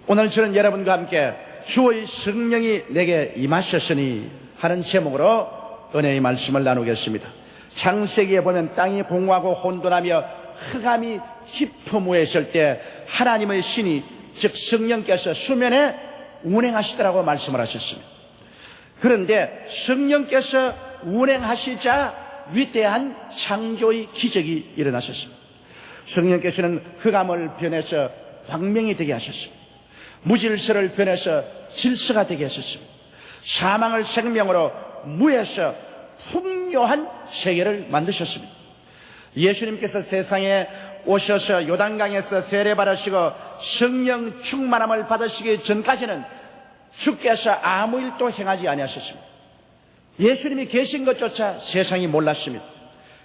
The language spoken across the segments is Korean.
오늘 저는 여러분과 함께 주의 성령이 내게 임하셨으니 하는 제목으로 은혜의 말씀을 나누겠습니다. 창세기에 보면 땅이 공허하고 혼돈하며 흑암이 깊음에 있을 때 하나님의 신이 즉 성령께서 수면에 운행하시더라고 말씀을 하셨습니다. 그런데 성령께서 운행하시자 위대한 창조의 기적이 일어나셨습니다. 성령께서는 흑암을 변해서 광명이 되게 하셨습니다. 무질서를 변해서 질서가 되게 하셨습니다. 사망을 생명으로 무에서 풍요한 세계를 만드셨습니다. 예수님께서 세상에 오셔서 요단강에서 세례받으시고 성령 충만함을 받으시기 전까지는 주께서 아무 일도 행하지 아니하셨습니다. 예수님이 계신 것조차 세상이 몰랐습니다.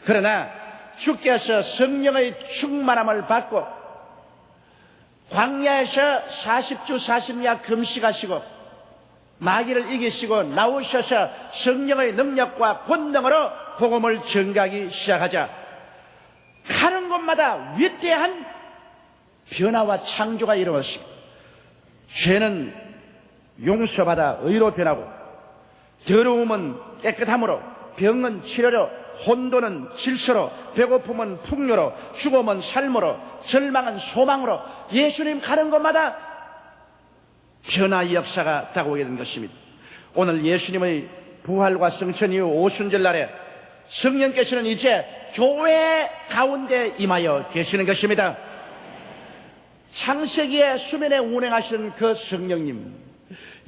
그러나 주께서 성령의 충만함을 받고 광야에서 40주 40야 금식하시고 마귀를 이기시고 나오셔서 성령의 능력과 권능으로 복음을 전가하기 시작하자 가는 곳마다 위대한 변화와 창조가 일어났습니다. 죄는 용서받아 의로 변하고 더러움은 깨끗함으로 병은 치료로 혼돈은 질서로 배고픔은 풍요로 죽음은 삶으로 절망은 소망으로 예수님 가는 곳마다 변화의 역사가 다가오게 된 것입니다. 오늘 예수님의 부활과 승천 이후 오순절 날에 성령께서는 이제 교회 가운데 임하여 계시는 것입니다. 창세기의 수면에 운행하시는 그 성령님,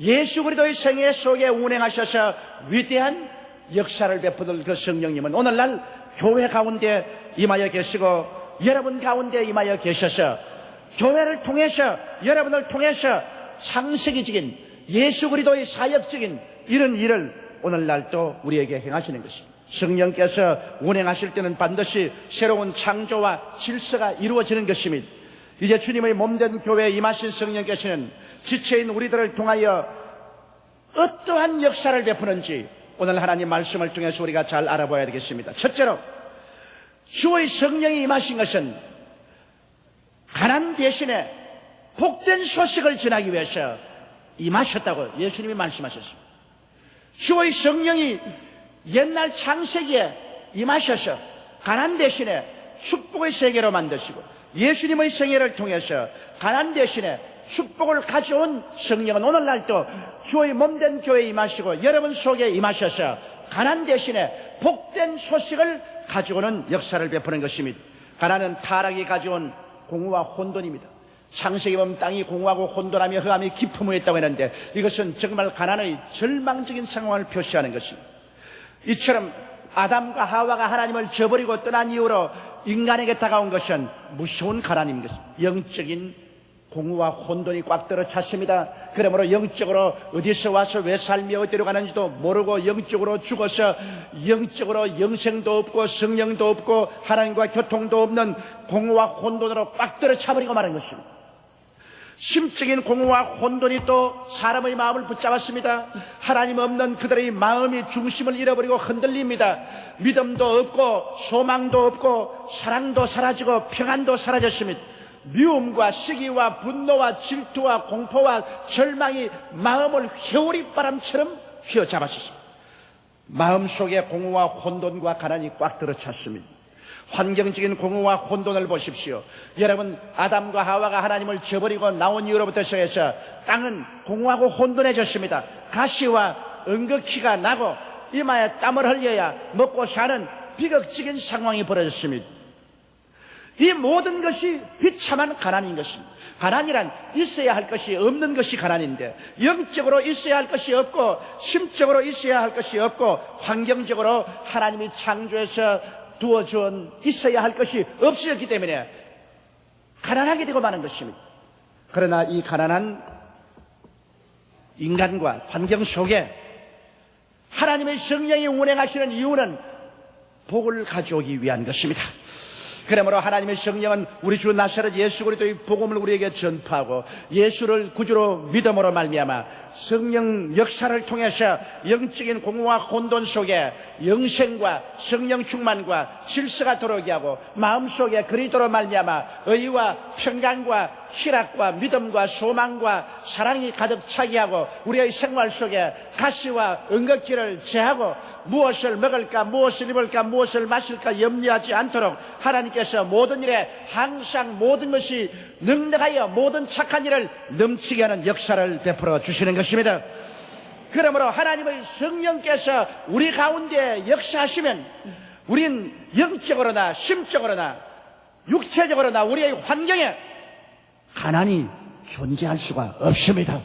예수 그리스도의 생애 속에 운행하셔서 위대한 역사를 베푸는 그 성령님은 오늘날 교회 가운데 임하여 계시고 여러분 가운데 임하여 계셔서 교회를 통해서 여러분을 통해서 창세기적인 예수 그리스도의 사역적인 이런 일을 오늘날 또 우리에게 행하시는 것입니다. 성령께서 운행하실 때는 반드시 새로운 창조와 질서가 이루어지는 것입니다. 이제 주님의 몸된 교회에 임하신 성령께서는 지체인 우리들을 통하여 어떠한 역사를 베푸는지 오늘 하나님 말씀을 통해서 우리가 잘 알아봐야 되겠습니다. 첫째로 주의 성령이 임하신 것은 가난 대신에 복된 소식을 전하기 위해서 임하셨다고 예수님이 말씀하셨습니다. 주의 성령이 옛날 창세기에 임하셔서 가난 대신에 축복의 세계로 만드시고 예수님의 생애를 통해서 가난 대신에 축복을 가져온 성령은 오늘날도 주의 몸된 교회에 임하시고 여러분 속에 임하셔서 가난 대신에 복된 소식을 가져오는 역사를 베푸는 것입니다. 가난은 타락이 가져온 공허와 혼돈입니다. 창세기 보면 땅이 공허하고 혼돈하며 흑암이 깊음에 있다고 했는데 이것은 정말 가난의 절망적인 상황을 표시하는 것입니다. 이처럼 아담과 하와가 하나님을 저버리고 떠난 이후로 인간에게 다가온 것은 무서운 가난인 것입니다. 영적인 공허와 혼돈이 꽉 들어찼습니다. 그러므로 영적으로 어디서 와서 왜 살며 어디로 가는지도 모르고 영적으로 죽어서 영적으로 영생도 없고 성령도 없고 하나님과 교통도 없는 공허와 혼돈으로 꽉 들어차버리고 마는 것입니다. 심적인 공허와 혼돈이 또 사람의 마음을 붙잡았습니다. 하나님 없는 그들의 마음이 중심을 잃어버리고 흔들립니다. 믿음도 없고 소망도 없고 사랑도 사라지고 평안도 사라졌습니다. 미움과 시기와 분노와 질투와 공포와 절망이 마음을 회오리바람처럼 휘어잡았습니다. 마음속에 공허와 혼돈과 가난이 꽉 들어찼습니다. 환경적인 공허와 혼돈을 보십시오. 여러분, 아담과 하와가 하나님을 저버리고 나온 이후로부터 시작해서 땅은 공허하고 혼돈해졌습니다. 가시와 은거키가 나고 이마에 땀을 흘려야 먹고 사는 비극적인 상황이 벌어졌습니다. 이 모든 것이 비참한 가난인 것입니다. 가난이란 있어야 할 것이 없는 것이 가난인데 영적으로 있어야 할 것이 없고 심적으로 있어야 할 것이 없고 환경적으로 하나님이 창조해서 두어준 있어야 할 것이 없어졌기 때문에 가난하게 되고 마는 것입니다. 그러나 이 가난한 인간과 환경 속에 하나님의 성령이 운행하시는 이유는 복을 가져오기 위한 것입니다. 그러므로 하나님의 성령은 우리 주 나사렛 예수 그리스도의 복음을 우리에게 전파하고 예수를 구주로 믿음으로 말미암아 성령 역사를 통해서 영적인 공허와 혼돈 속에 영생과 성령 충만과 질서가 들어오게 하고 마음속에 그리스도로 말미암아 의와 평강과 희락과 믿음과 소망과 사랑이 가득 차게 하고 우리의 생활 속에 가시와 응급기를 제하고 무엇을 먹을까 무엇을 입을까 무엇을 마실까 염려하지 않도록 하나님께서 모든 일에 항상 모든 것이 능력하여 모든 착한 일을 넘치게 하는 역사를 베풀어 주시는 것입니다. 그러므로 하나님의 성령께서 우리 가운데 역사하시면 우린 영적으로나 심적으로나 육체적으로나 우리의 환경에 가난이 존재할 수가 없습니다.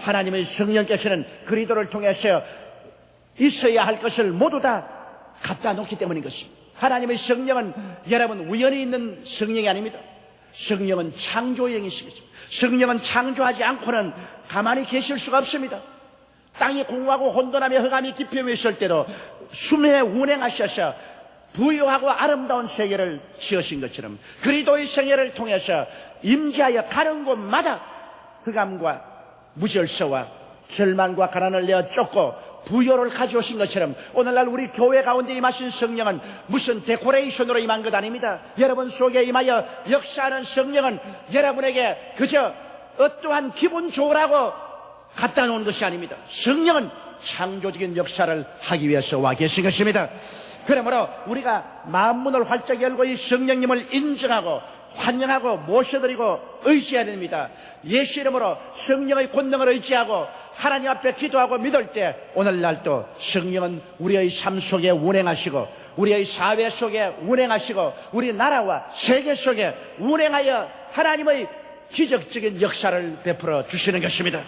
하나님의 성령께서는 그리스도를 통해서 있어야 할 것을 모두 다 갖다 놓기 때문인 것입니다. 하나님의 성령은 여러분 우연히 있는 성령이 아닙니다. 성령은 창조의 영이시겠죠. 성령은 창조하지 않고는 가만히 계실 수가 없습니다. 땅이 공허하고 혼돈하며 흑암이 깊이 있을 때도 숨에 운행하셔서 부유하고 아름다운 세계를 지으신 것처럼 그리스도의 생애를 통해서 임재하여 가는 곳마다 흑암과 무질서와 절망과 가난을 내어 쫓고 부여를 가져오신 것처럼 오늘날 우리 교회 가운데 임하신 성령은 무슨 데코레이션으로 임한 것 아닙니다. 여러분 속에 임하여 역사하는 성령은 여러분에게 그저 어떠한 기분 좋으라고 갖다 놓은 것이 아닙니다. 성령은 창조적인 역사를 하기 위해서 와 계신 것입니다. 그러므로 우리가 마음문을 활짝 열고 이 성령님을 인정하고 환영하고 모셔드리고 의지해야 됩니다. 예수 이름으로 성령의 권능을 의지하고 하나님 앞에 기도하고 믿을 때 오늘날도 성령은 우리의 삶 속에 운행하시고 우리의 사회 속에 운행하시고 우리 나라와 세계 속에 운행하여 하나님의 기적적인 역사를 베풀어 주시는 것입니다.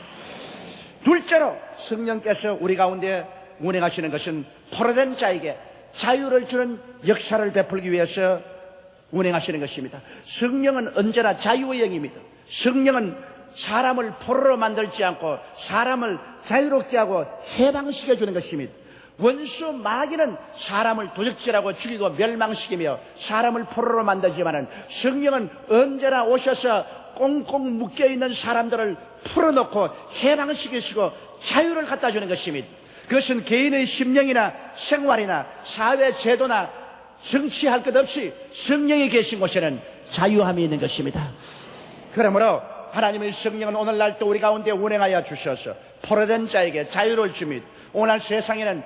둘째로 성령께서 우리 가운데 운행하시는 것은 포로된 자에게 자유를 주는 역사를 베풀기 위해서 운행하시는 것입니다. 성령은 언제나 자유의 영입니다. 성령은 사람을 포로로 만들지 않고 사람을 자유롭게 하고 해방시켜 주는 것입니다. 원수 마귀는 사람을 도적질하고 죽이고 멸망시키며 사람을 포로로 만들지만은 성령은 언제나 오셔서 꽁꽁 묶여있는 사람들을 풀어놓고 해방시키시고 자유를 갖다 주는 것입니다. 그것은 개인의 심령이나 생활이나 사회 제도나 정치할 것 없이 성령이 계신 곳에는 자유함이 있는 것입니다. 그러므로 하나님의 성령은 오늘날 또 우리 가운데 운행하여 주셔서 포로된 자에게 자유를 줍니다. 오늘 세상에는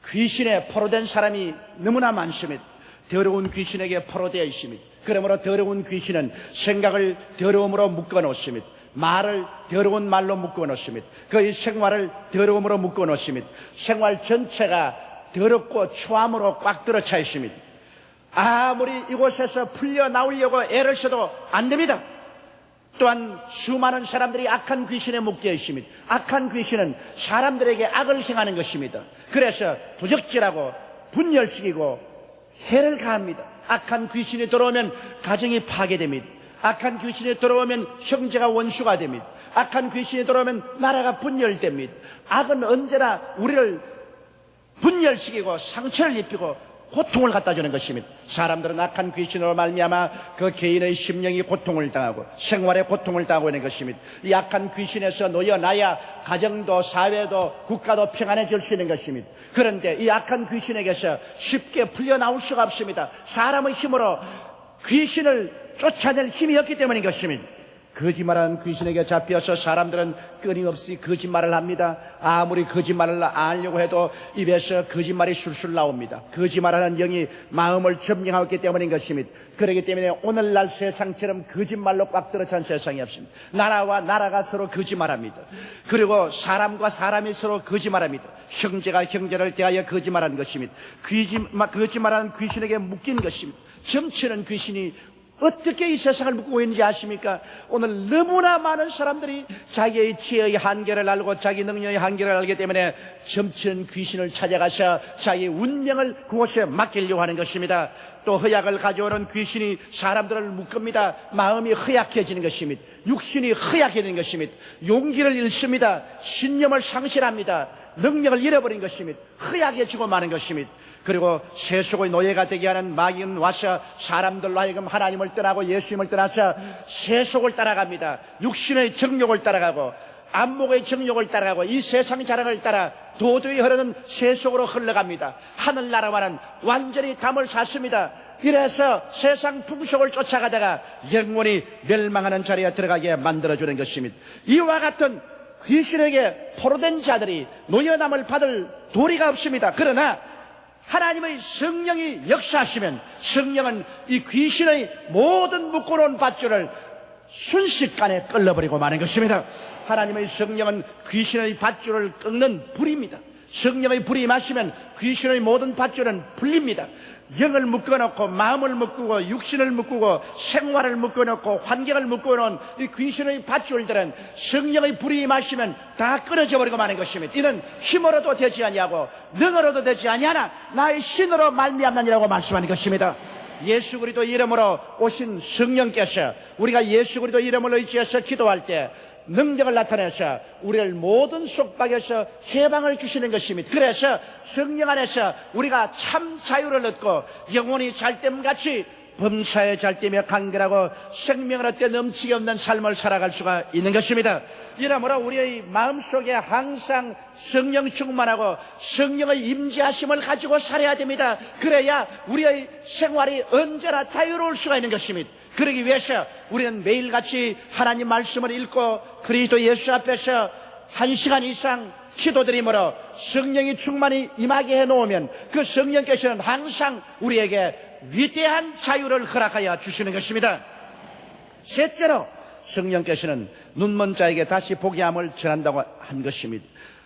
귀신에 포로된 사람이 너무나 많습니다. 더러운 귀신에게 포로되어 있습니다. 그러므로 더러운 귀신은 생각을 더러움으로 묶어놓습니다. 말을 더러운 말로 묶어놓습니다. 그의 생활을 더러움으로 묶어놓습니다. 생활 전체가 더럽고 초함으로 꽉 들어차 있습니다. 아무리 이곳에서 풀려 나오려고 애를 써도 안 됩니다. 또한 수많은 사람들이 악한 귀신에 묶여 있습니다. 악한 귀신은 사람들에게 악을 행하는 것입니다. 그래서 도적질하고 분열시키고 해를 가합니다. 악한 귀신이 들어오면 가정이 파괴됩니다. 악한 귀신이 들어오면 형제가 원수가 됩니다. 악한 귀신이 들어오면 나라가 분열됩니다. 악은 언제나 우리를 분열시키고 상처를 입히고 고통을 갖다 주는 것입니다. 사람들은 악한 귀신으로 말미암아 그 개인의 심령이 고통을 당하고 생활에 고통을 당하고 있는 것입니다. 이 악한 귀신에서 놓여나야 가정도 사회도 국가도 평안해질 수 있는 것입니다. 그런데 이 악한 귀신에게서 쉽게 풀려나올 수가 없습니다. 사람의 힘으로 귀신을 쫓아낼 힘이 없기 때문인 것입니다. 거짓말하는 귀신에게 잡혀서 사람들은 끊임없이 거짓말을 합니다. 아무리 거짓말을 안 하려고 해도 입에서 거짓말이 술술 나옵니다. 거짓말하는 영이 마음을 점령하고 있기 때문인 것입니다. 그렇기 때문에 오늘날 세상처럼 거짓말로 꽉 들어찬 세상이 없습니다. 나라와 나라가 서로 거짓말합니다. 그리고 사람과 사람이 서로 거짓말합니다. 형제가 형제를 대하여 거짓말하는 것입니다. 거짓말하는 귀신에게 묶인 것입니다. 점치는 귀신이 어떻게 이 세상을 묶고 있는지 아십니까? 오늘 너무나 많은 사람들이 자기의 지혜의 한계를 알고 자기 능력의 한계를 알기 때문에 점치는 귀신을 찾아가서 자기의 운명을 그곳에 맡기려고 하는 것입니다. 또 허약을 가져오는 귀신이 사람들을 묶습니다. 마음이 허약해지는 것입니다. 육신이 허약해지는 것입니다. 용기를 잃습니다. 신념을 상실합니다. 능력을 잃어버린 것입니다. 허약해지고 마는 것입니다. 그리고 세속의 노예가 되게 하는 마귀는 와서 사람들로 하여금 하나님을 떠나고 예수님을 떠나서 세속을 따라갑니다. 육신의 정욕을 따라가고 안목의 정욕을 따라가고 이 세상 자랑을 따라 도저히 흐르는 세속으로 흘러갑니다. 하늘나라와는 완전히 담을 샀습니다. 이래서 세상 풍속을 쫓아가다가 영원히 멸망하는 자리에 들어가게 만들어주는 것입니다. 이와 같은 귀신에게 포로된 자들이 노예남을 받을 도리가 없습니다. 그러나 하나님의 성령이 역사하시면 성령은 이 귀신의 모든 묶어놓은 밧줄을 순식간에 끌어버리고 마는 것입니다. 하나님의 성령은 귀신의 밧줄을 끊는 불입니다. 성령의 불이 마시면 귀신의 모든 밧줄은 풀립니다. 영을 묶어놓고 마음을 묶고 육신을 묶고 생활을 묶어놓고 환경을 묶어놓은 이 귀신의 밧줄들은 성령의 불이 마시면 다 끊어져 버리고 마는 것입니다. 이는 힘으로도 되지 아니하고 능으로도 되지 아니하나 나의 신으로 말미암나니라고 말씀하는 것입니다. 예수 그리스도 이름으로 오신 성령께서 우리가 예수 그리스도 이름을 의지해서 기도할 때 능력을 나타내서 우리를 모든 속박에서 해방을 주시는 것입니다. 그래서 성령 안에서 우리가 참 자유를 얻고 영혼이 잘됨같이 범사에 잘되며 간결하고 생명을 얻게 넘치게 없는 삶을 살아갈 수가 있는 것입니다. 이러므로 우리의 마음속에 항상 성령 충만하고 성령의 임재하심을 가지고 살아야 됩니다. 그래야 우리의 생활이 언제나 자유로울 수가 있는 것입니다. 그러기 위해서 우리는 매일같이 하나님 말씀을 읽고 그리스도 예수 앞에서 1시간 이상 기도드림으로 성령이 충만히 임하게 해놓으면 그 성령께서는 항상 우리에게 위대한 자유를 허락하여 주시는 것입니다. 셋째로 성령께서는 눈먼 자에게 다시 보게 함을 전한다고 한 것입니다.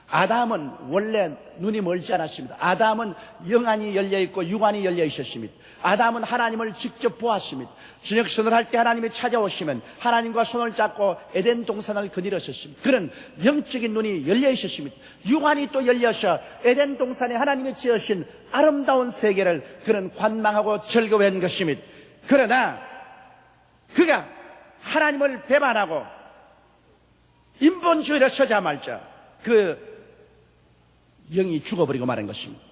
아담은 원래 눈이 멀지 않았습니다. 아담은 영안이 열려있고 육안이 열려 있었습니다. 아담은 하나님을 직접 보았습니다. 저녁선을 할 때 하나님이 찾아오시면 하나님과 손을 잡고 에덴 동산을 거닐었습니다. 그런 영적인 눈이 열려 있었습니다. 육안이 또 열려서 에덴 동산에 하나님이 지으신 아름다운 세계를 그런 관망하고 즐거워한 것입니다. 그러나 그가 하나님을 배반하고 인본주의를 서자마자 그 영이 죽어버리고 마는 것입니다.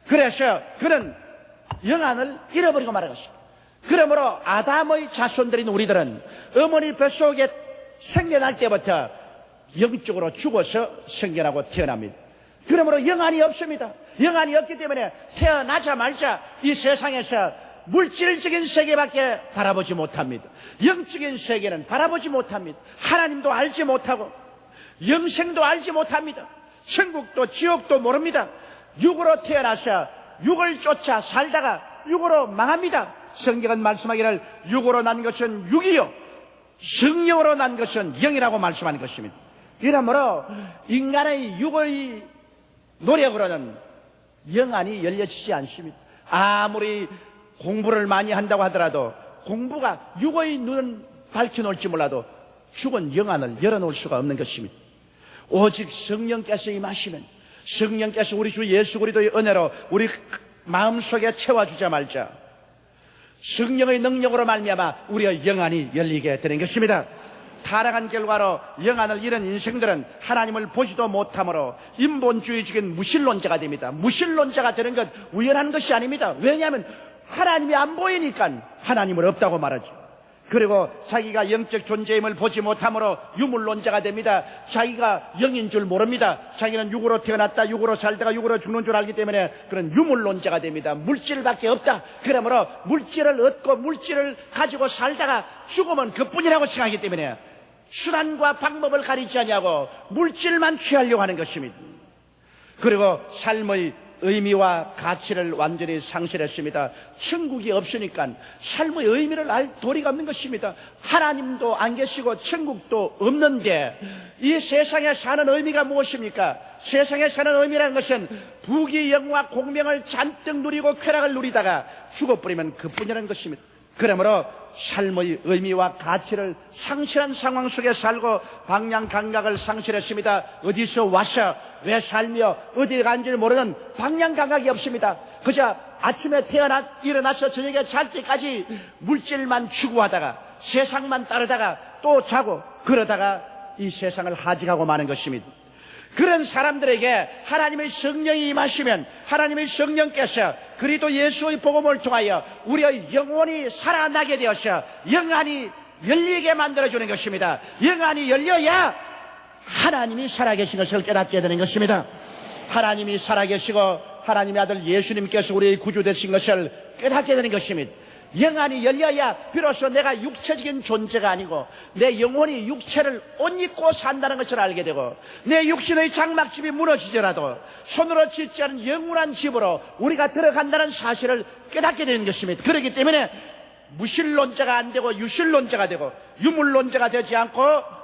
그래서 그는 영안을 잃어버리고 말한 것입니다. 그러므로 아담의 자손들인 우리들은 어머니 뱃속에 생겨날 때부터 영적으로 죽어서 생겨나고 태어납니다. 그러므로 영안이 없습니다. 영안이 없기 때문에 태어나자마자 이 세상에서 물질적인 세계밖에 바라보지 못합니다. 영적인 세계는 바라보지 못합니다. 하나님도 알지 못하고 영생도 알지 못합니다. 천국도 지옥도 모릅니다. 육으로 태어나서 육을 쫓아 살다가 육으로 망합니다. 성경은 말씀하기를 육으로 난 것은 육이요 성령으로 난 것은 영이라고 말씀하는 것입니다. 이러므로 인간의 육의 노력으로는 영안이 열려지지 않습니다. 아무리 공부를 많이 한다고 하더라도 공부가 육의 눈은 밝혀놓을지 몰라도 죽은 영안을 열어놓을 수가 없는 것입니다. 오직 성령께서 임하시면 성령께서 우리 주 예수 그리스도의 은혜로 우리 마음속에 채워주자 말자 성령의 능력으로 말미암아 우리의 영안이 열리게 되는 것입니다. 타락한 결과로 영안을 잃은 인생들은 하나님을 보지도 못하므로 인본주의적인 무신론자가 됩니다. 무신론자가 되는 것 우연한 것이 아닙니다. 왜냐하면 하나님이 안 보이니까 하나님을 없다고 말하죠. 그리고 자기가 영적 존재임을 보지 못하므로 유물론자가 됩니다. 자기가 영인 줄 모릅니다. 자기는 육으로 태어났다 육으로 살다가 육으로 죽는 줄 알기 때문에 그런 유물론자가 됩니다. 물질밖에 없다. 그러므로 물질을 얻고 물질을 가지고 살다가 죽으면 그뿐이라고 생각하기 때문에 수단과 방법을 가리지 않냐고 물질만 취하려고 하는 것입니다. 그리고 삶의 의미와 가치를 완전히 상실했습니다. 천국이 없으니까 삶의 의미를 알 도리가 없는 것입니다. 하나님도 안 계시고 천국도 없는데 이 세상에 사는 의미가 무엇입니까? 세상에 사는 의미라는 것은 부귀 영화 공명을 잔뜩 누리고 쾌락을 누리다가 죽어버리면 그뿐이라는 것입니다. 그러므로 삶의 의미와 가치를 상실한 상황 속에 살고 방향 감각을 상실했습니다. 어디서 와서 왜 살며 어디에 간지를 모르는 방향 감각이 없습니다. 그저 아침에 일어나서 저녁에 잘 때까지 물질만 추구하다가 세상만 따르다가 또 자고 그러다가 이 세상을 하직하고 마는 것입니다. 그런 사람들에게 하나님의 성령이 임하시면 하나님의 성령께서 그리스도 예수의 복음을 통하여 우리의 영혼이 살아나게 되어서 영안이 열리게 만들어주는 것입니다. 영안이 열려야 하나님이 살아계신 것을 깨닫게 되는 것입니다. 하나님이 살아계시고 하나님의 아들 예수님께서 우리의 구주 되신 것을 깨닫게 되는 것입니다. 영안이 열려야 비로소 내가 육체적인 존재가 아니고 내 영혼이 육체를 옷 입고 산다는 것을 알게 되고 내 육신의 장막집이 무너지더라도 손으로 짓지 않은 영원한 집으로 우리가 들어간다는 사실을 깨닫게 되는 것입니다. 그렇기 때문에 무신론자가 안 되고 유신론자가 되고 유물론자가 되지 않고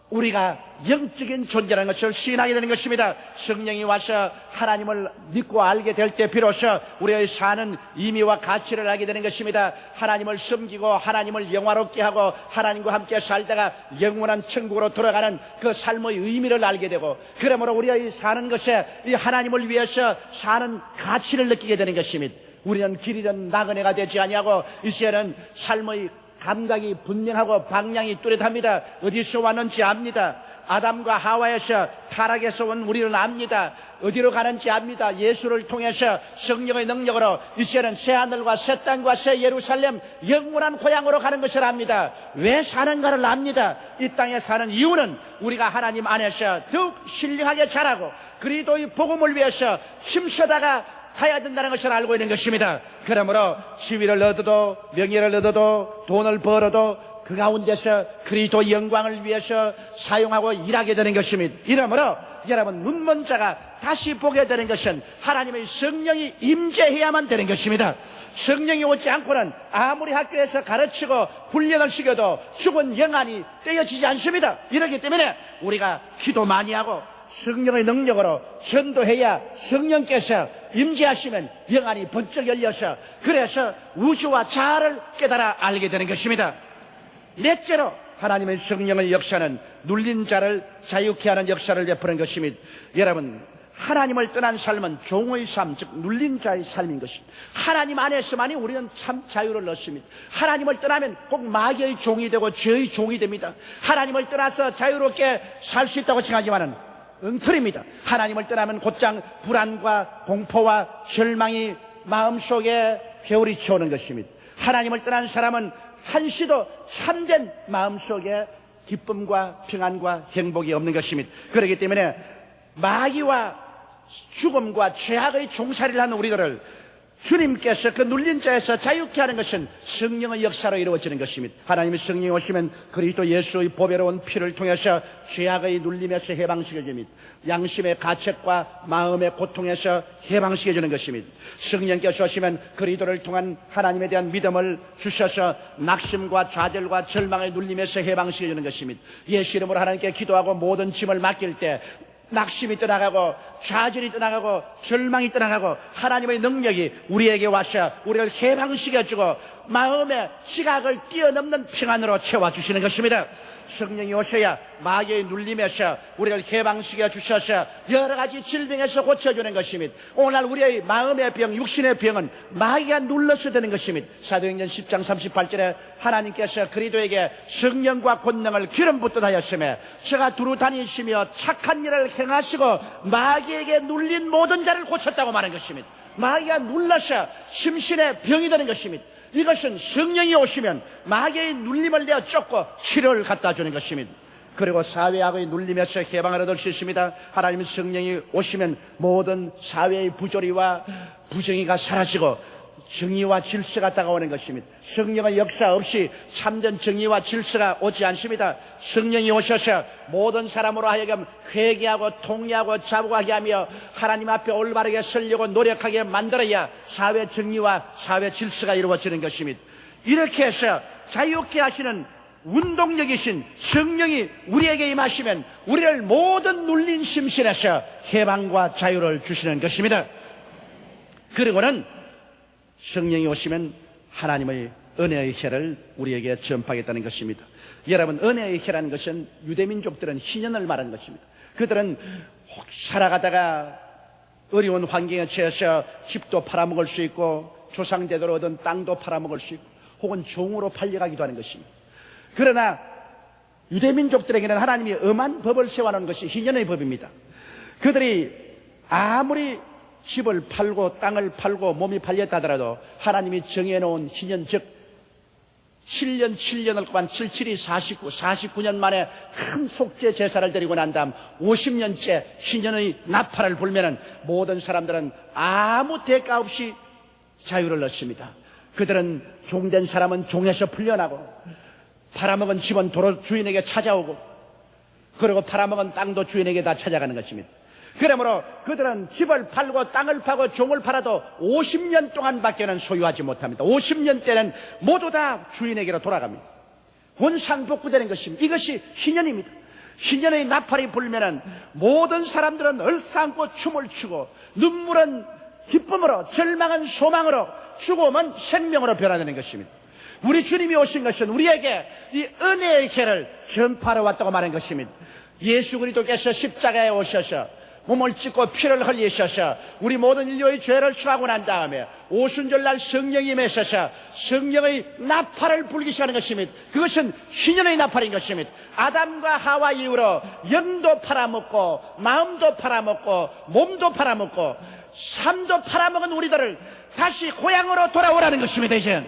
우리가 영적인 존재라는 것을 시인하게 되는 것입니다. 성령이 와서 하나님을 믿고 알게 될 때 비로소 우리의 사는 의미와 가치를 알게 되는 것입니다. 하나님을 섬기고 하나님을 영화롭게 하고 하나님과 함께 살다가 영원한 천국으로 돌아가는 그 삶의 의미를 알게 되고 그러므로 우리의 사는 것에 이 하나님을 위해서 사는 가치를 느끼게 되는 것입니다. 우리는 길 잃은 나그네가 되지 아니하고 이제는 삶의 감각이 분명하고 방향이 뚜렷합니다. 어디서 왔는지 압니다. 아담과 하와에서 타락에서 온 우리는 압니다. 어디로 가는지 압니다. 예수를 통해서 성령의 능력으로 이제는 새하늘과 새 땅과 새 예루살렘 영원한 고향으로 가는 것을 압니다. 왜 사는가를 압니다. 이 땅에 사는 이유는 우리가 하나님 안에서 더욱 신령하게 자라고 그리스도의 복음을 위해서 힘써다가 가야 된다는 것을 알고 있는 것입니다. 그러므로 지위를 얻어도 명예를 얻어도 돈을 벌어도 그 가운데서 그리스도의 영광을 위해서 사용하고 일하게 되는 것입니다. 이러므로 여러분 눈먼 자가 다시 보게 되는 것은 하나님의 성령이 임재해야만 되는 것입니다. 성령이 오지 않고는 아무리 학교에서 가르치고 훈련을 시켜도 죽은 영안이 떼어지지 않습니다. 이렇기 때문에 우리가 기도 많이 하고 성령의 능력으로 전도해야 성령께서 임재하시면 영안이 번쩍 열려서 그래서 우주와 자아를 깨달아 알게 되는 것입니다. 넷째로 하나님의 성령의 역사는 눌린 자를 자유케 하는 역사를 베푸는 것입니다. 여러분 하나님을 떠난 삶은 종의 삶, 즉 눌린 자의 삶인 것입니다. 하나님 안에서만이 우리는 참 자유를 얻습니다. 하나님을 떠나면 꼭 마귀의 종이 되고 죄의 종이 됩니다. 하나님을 떠나서 자유롭게 살 수 있다고 생각하지만은 엉터리입니다. 하나님을 떠나면 곧장 불안과 공포와 절망이 마음속에 회오리 쳐오는 것입니다. 하나님을 떠난 사람은 한시도 참된 마음속에 기쁨과 평안과 행복이 없는 것입니다. 그렇기 때문에 마귀와 죽음과 죄악의 종살이를 하는 우리들을 주님께서 그 눌린 자에서 자유케 하는 것은 성령의 역사로 이루어지는 것입니다. 하나님의 성령이 오시면 그리스도 예수의 보배로운 피를 통해서 죄악의 눌림에서 해방시켜줍니다. 양심의 가책과 마음의 고통에서 해방시켜주는 것입니다. 성령께서 오시면 그리스도를 통한 하나님에 대한 믿음을 주셔서 낙심과 좌절과 절망의 눌림에서 해방시켜주는 것입니다. 예수 이름으로 하나님께 기도하고 모든 짐을 맡길 때 낙심이 떠나가고 좌절이 떠나가고 절망이 떠나가고 하나님의 능력이 우리에게 와서 우리를 해방시켜주고 마음의 지각을 뛰어넘는 평안으로 채워주시는 것입니다. 성령이 오셔야 마귀의 눌림에서 우리를 해방시켜 주셔서 여러 가지 질병에서 고쳐주는 것입니다. 오늘 우리의 마음의 병, 육신의 병은 마귀가 눌러서 되는 것입니다. 사도행전 10장 38절에 하나님께서 그리스도에게 성령과 권능을 기름 붓듯 하였으며 저가 두루 다니시며 착한 일을 행하시고 마귀에게 눌린 모든 자를 고쳤다고 말한 것입니다. 마귀가 눌러서 심신의 병이 되는 것입니다. 이것은 성령이 오시면 마귀의 눌림을 내어 쫓고 치료를 갖다 주는 것입니다. 그리고 사회악의 눌림에서 해방을 얻을 수 있습니다. 하나님의 성령이 오시면 모든 사회의 부조리와 부정의가 사라지고 정의와 질서가 다가오는 것입니다. 성령의 역사 없이 참된 정의와 질서가 오지 않습니다. 성령이 오셔서 모든 사람으로 하여금 회개하고 통회하고 자복하게 하며 하나님 앞에 올바르게 서려고 노력하게 만들어야 사회 정의와 사회 질서가 이루어지는 것입니다. 이렇게 해서 자유케 하시는 운동력이신 성령이 우리에게 임하시면 우리를 모든 눌린 심신에서 해방과 자유를 주시는 것입니다. 그리고는 성령이 오시면 하나님의 은혜의 해를 우리에게 전파하겠다는 것입니다. 여러분, 은혜의 해라는 것은 유대민족들은 희년을 말하는 것입니다. 그들은 살아가다가 어려운 환경에 처해서 집도 팔아먹을 수 있고 조상대대로 얻은 땅도 팔아먹을 수 있고 혹은 종으로 팔려가기도 하는 것입니다. 그러나 유대민족들에게는 하나님이 엄한 법을 세워놓은 것이 희년의 법입니다. 그들이 아무리 집을 팔고 땅을 팔고 몸이 팔렸다 하더라도 하나님이 정해놓은 희년, 즉 7년을 동안 77이 49년 만에 큰 속죄 제사를 드리고 난 다음 50년째 희년의 나팔을 불면은 모든 사람들은 아무 대가 없이 자유를 얻습니다. 그들은 종된 사람은 종에서 풀려나고 팔아먹은 집은 도로 주인에게 찾아오고 그리고 팔아먹은 땅도 주인에게 다 찾아가는 것입니다. 그러므로 그들은 집을 팔고 땅을 파고 종을 팔아도 50년 동안밖에는 소유하지 못합니다. 50년 때는 모두 다 주인에게로 돌아갑니다. 원상복구되는 것입니다. 이것이 희년입니다. 희년의 나팔이 불면은 모든 사람들은 얼싸안고 춤을 추고 눈물은 기쁨으로, 절망은 소망으로, 죽음은 생명으로 변화되는 것입니다. 우리 주님이 오신 것은 우리에게 이 은혜의 해를 전파하러 왔다고 말한 것입니다. 예수 그리스도께서 십자가에 오셔서 몸을 찢고 피를 흘리셔서 우리 모든 인류의 죄를 취하고 난 다음에 오순절날 성령이 임하셔서 성령의 나팔을 불기 시작하는 것입니다. 그것은 희년의 나팔인 것입니다. 아담과 하와 이후로 영도 팔아먹고 마음도 팔아먹고 몸도 팔아먹고 삶도 팔아먹은 우리들을 다시 고향으로 돌아오라는 것입니다. 이제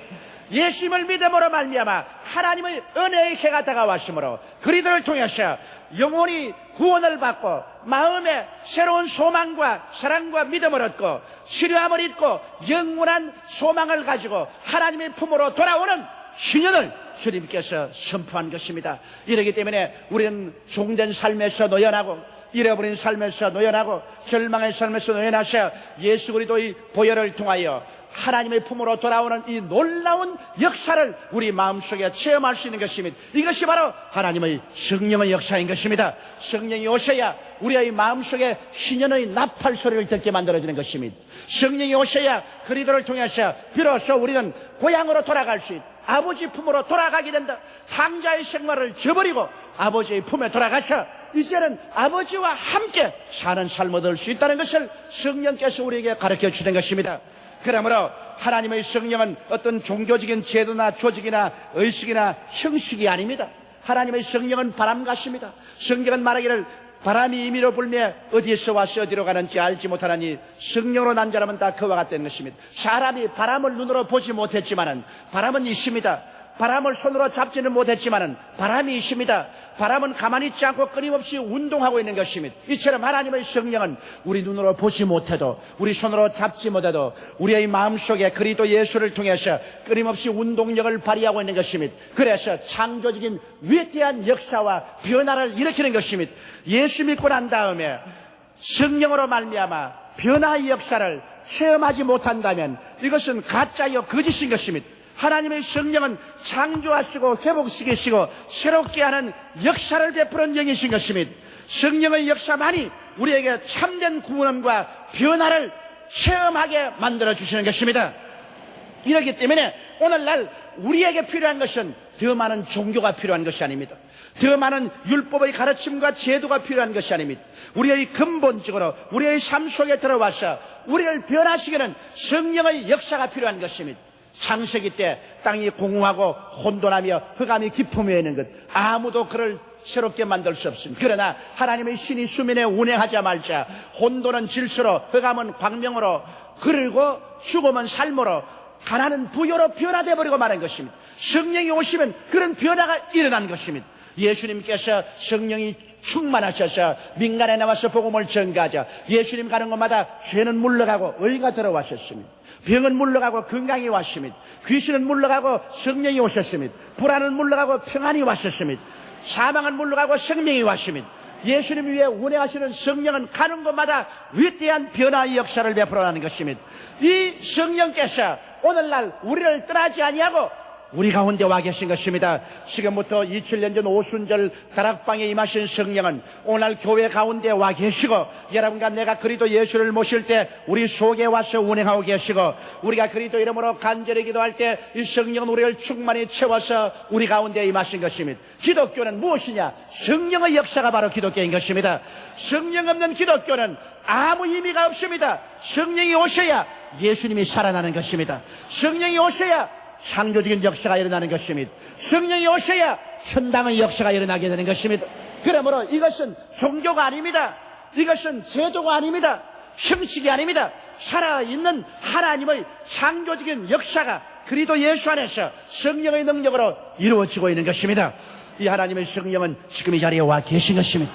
예수님을 믿음으로 말미암아 하나님의 은혜의 해가 다가왔으므로 그리들을 통해서 영혼이 구원을 받고 마음에 새로운 소망과 사랑과 믿음을 얻고 치료함을 잊고 영원한 소망을 가지고 하나님의 품으로 돌아오는 희년을 주님께서 선포한 것입니다. 이러기 때문에 우리는 종된 삶에서 노연하고 잃어버린 삶에서 노연하고 절망의 삶에서 노연하셔 예수 그리스도의 보혈을 통하여 하나님의 품으로 돌아오는 이 놀라운 역사를 우리 마음속에 체험할 수 있는 것입니다. 이것이 바로 하나님의 성령의 역사인 것입니다. 성령이 오셔야 우리의 마음속에 희년의 나팔 소리를 듣게 만들어주는 것입니다. 성령이 오셔야 그리스도를 통해서 비로소 우리는 고향으로 돌아갈 수 있다. 아버지 품으로 돌아가게 된다. 상자의 생활을 저버리고 아버지의 품에 돌아가서 이제는 아버지와 함께 사는 삶을 얻을 수 있다는 것을 성령께서 우리에게 가르쳐 주는 것입니다. 그러므로 하나님의 성령은 어떤 종교적인 제도나 조직이나 의식이나 형식이 아닙니다. 하나님의 성령은 바람 같습니다. 성경은 말하기를 바람이 임의로 불며 어디에서 와서 어디로 가는지 알지 못하나니 성령으로 난 자라면 다 그와 같다는 것입니다. 사람이 바람을 눈으로 보지 못했지만은 바람은 있습니다. 바람을 손으로 잡지는 못했지만은 바람이 있습니다. 바람은 가만히 있지 않고 끊임없이 운동하고 있는 것입니다. 이처럼 하나님의 성령은 우리 눈으로 보지 못해도 우리 손으로 잡지 못해도 우리의 마음속에 그리스도 예수를 통해서 끊임없이 운동력을 발휘하고 있는 것입니다. 그래서 창조적인 위대한 역사와 변화를 일으키는 것입니다. 예수 믿고 난 다음에 성령으로 말미암아 변화의 역사를 체험하지 못한다면 이것은 가짜요 거짓인 것입니다. 하나님의 성령은 창조하시고 회복시키시고 새롭게 하는 역사를 베푸는 영이신 것입니다. 성령의 역사만이 우리에게 참된 구원과 변화를 체험하게 만들어주시는 것입니다. 이렇기 때문에 오늘날 우리에게 필요한 것은 더 많은 종교가 필요한 것이 아닙니다. 더 많은 율법의 가르침과 제도가 필요한 것이 아닙니다. 우리의 근본적으로 우리의 삶 속에 들어와서 우리를 변화시키는 성령의 역사가 필요한 것입니다. 창세기 때 땅이 공허하고 혼돈하며 흑암이 깊으며 있는 것 아무도 그를 새롭게 만들 수 없습니다. 그러나 하나님의 신이 수면에 운행하자 말자 혼돈은 질서로 흑암은 광명으로 그리고 죽음은 삶으로 가난은 부여로 변화되어 버리고 마는 것입니다. 성령이 오시면 그런 변화가 일어난 것입니다. 예수님께서 성령이 충만하셔서 민간에 나와서 복음을 전가하자 예수님 가는 곳마다 죄는 물러가고 의가 들어왔었습니다. 병은 물러가고 건강이 왔습니다. 귀신은 물러가고 성령이 오셨습니다. 불안은 물러가고 평안이 왔었습니다. 사망은 물러가고 생명이 왔습니다. 예수님 위에 운행하시는 성령은 가는 곳마다 위대한 변화의 역사를 베풀어가는 것입니다. 이 성령께서 오늘날 우리를 떠나지 아니하고 우리 가운데 와 계신 것입니다. 지금부터 2000년 전 오순절 다락방에 임하신 성령은 오늘 교회 가운데 와 계시고 여러분과 내가 그리스도 예수를 모실 때 우리 속에 와서 운행하고 계시고 우리가 그리스도 이름으로 간절히 기도할 때 이 성령은 우리를 충만히 채워서 우리 가운데 임하신 것입니다. 기독교는 무엇이냐? 성령의 역사가 바로 기독교인 것입니다. 성령 없는 기독교는 아무 의미가 없습니다. 성령이 오셔야 예수님이 살아나는 것입니다. 성령이 오셔야 창조적인 역사가 일어나는 것입니다. 성령이 오셔야 천당의 역사가 일어나게 되는 것입니다. 그러므로 이것은 종교가 아닙니다. 이것은 제도가 아닙니다. 형식이 아닙니다. 살아있는 하나님의 창조적인 역사가 그리스도 예수 안에서 성령의 능력으로 이루어지고 있는 것입니다. 이 하나님의 성령은 지금 이 자리에 와 계신 것입니다.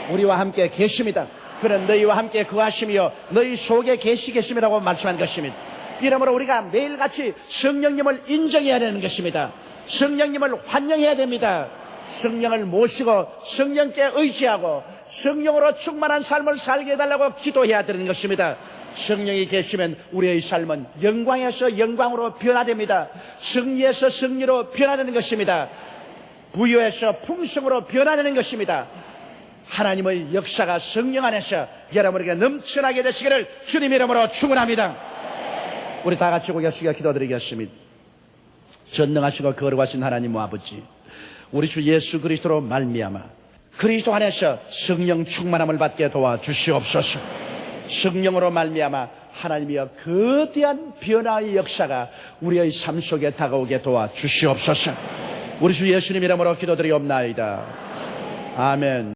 우리와 함께 계십니다. 그는 너희와 함께 거하시며 너희 속에 계시겠음이라고 말씀한 것입니다. 이러므로 우리가 매일같이 성령님을 인정해야 되는 것입니다. 성령님을 환영해야 됩니다. 성령을 모시고 성령께 의지하고 성령으로 충만한 삶을 살게 해달라고 기도해야 되는 것입니다. 성령이 계시면 우리의 삶은 영광에서 영광으로 변화됩니다. 승리에서 승리로 변화되는 것입니다. 부유에서 풍성으로 변화되는 것입니다. 하나님의 역사가 성령 안에서 여러분에게 넘쳐나게 되시기를 주님 이름으로 축원합니다. 우리 다 같이 고개 숙여 기도드리겠습니다. 전능하시고 거룩하신 하나님 아버지, 우리 주 예수 그리스도로 말미암아 그리스도 안에서 성령 충만함을 받게 도와주시옵소서. 성령으로 말미암아 하나님이여 거대한 변화의 역사가 우리의 삶 속에 다가오게 도와주시옵소서. 우리 주 예수님 이름으로 기도드리옵나이다. 아멘.